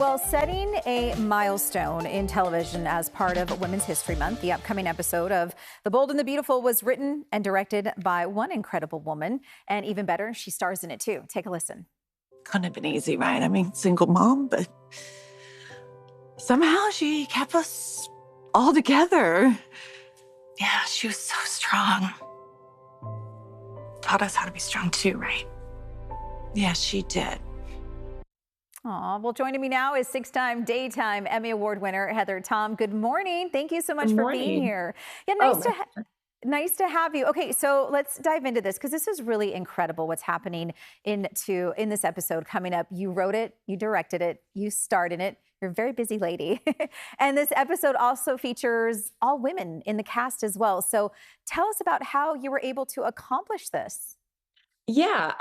Well, setting a milestone in television as part of Women's History Month, the upcoming episode of The Bold and the Beautiful was written and directed by one incredible woman. And even better, she stars in it too. Take a listen. Couldn't have been easy, right? I mean, single mom, but somehow she kept us all together. Yeah, she was so strong. Taught us how to be strong too, right? Yeah, she did. Aw, well, joining me now is six-time Daytime Emmy Award winner Heather Tom. Good morning. Thank you so much Good for being morning. here. Yeah, Oh, nice to have you. Okay, so let's dive into this because this is really incredible what's happening in this episode coming up. You wrote it, you directed it, you starred in it. You're a very busy lady. And this episode also features all women in the cast as well. So tell us about how you were able to accomplish this. Yeah,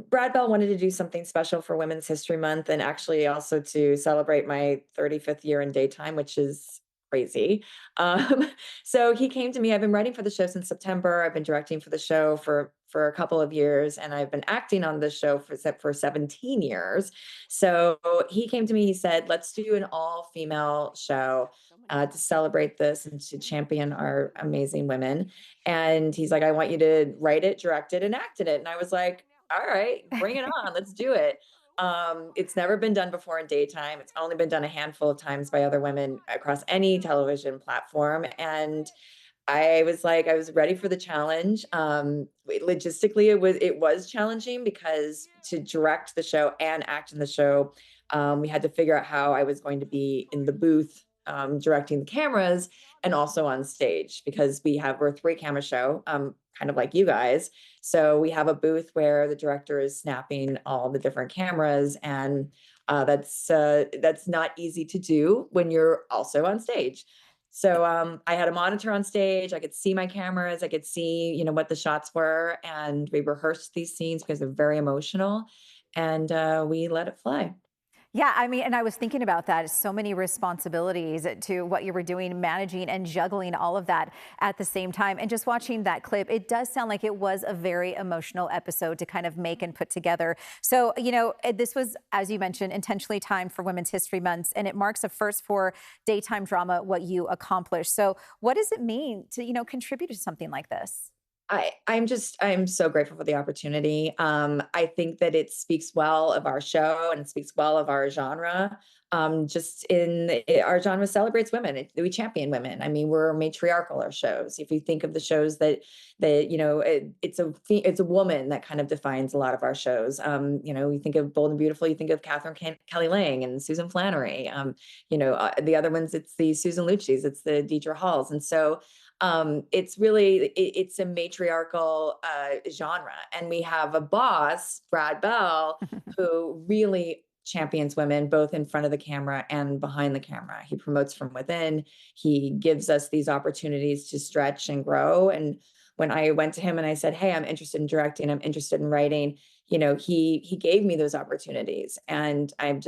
Brad Bell wanted to do something special for Women's History Month and actually also to celebrate my 35th year in daytime, which is crazy. Um, so he came to me. I've been writing for the show since September. I've been directing for the show for a couple of years, and I've been acting on the show for 17 years. So he came to me. He said, "Let's do an all-female show." To celebrate this and to champion our amazing women. And he's like, I want you to write it, direct it, and act in it. And I was like, all right, bring it on. Let's do it. It's never been done before in daytime. It's only been done a handful of times by other women across any television platform. And I was like, I was ready for the challenge. Logistically, it was challenging because to direct the show and act in the show, we had to figure out how I was going to be in the booth, directing the cameras and also on stage because we're a three camera show, kind of like you guys. So we have a booth where the director is snapping all the different cameras, and that's not easy to do when you're also on stage. So I had a monitor on stage. I could see my cameras. I could see, what the shots were, and we rehearsed these scenes because they're very emotional, and we let it fly. Yeah, I mean, and I was thinking about that. So many responsibilities to what you were doing, managing and juggling all of that at the same time. And just watching that clip, it does sound like it was a very emotional episode to kind of make and put together. So, this was, as you mentioned, intentionally timed for Women's History Months, and it marks a first for daytime drama, what you accomplished. So what does it mean to, contribute to something like this? I'm so grateful for the opportunity. I think that it speaks well of our show and it speaks well of our genre. Our genre celebrates women. We champion women. I mean, we're matriarchal, our shows. If you think of the shows it's a woman that kind of defines a lot of our shows. You think of Bold and Beautiful, you think of Kelly Lang and Susan Flannery. The other ones, it's the Susan Lucci's, it's the Deidre Halls. And so it's a matriarchal genre, and we have a boss, Brad Bell, who really champions women both in front of the camera and behind the camera. He promotes from within. He gives us these opportunities to stretch and grow. And when I went to him and I said, "Hey, I'm interested in directing, I'm interested in writing," he gave me those opportunities, and I'm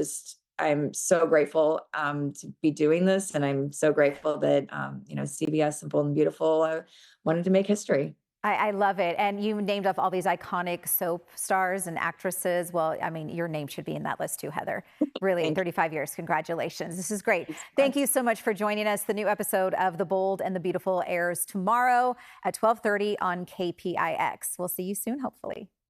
so grateful to be doing this, and I'm so grateful that CBS and Bold and Beautiful wanted to make history. I love it. And you named off all these iconic soap stars and actresses. Well, I mean, your name should be in that list too, Heather. Really, Thank 35 years. Congratulations. This is great. you. Thank you so much for joining us. The new episode of The Bold and the Beautiful airs tomorrow at 12:30 on KPIX. We'll see you soon, hopefully.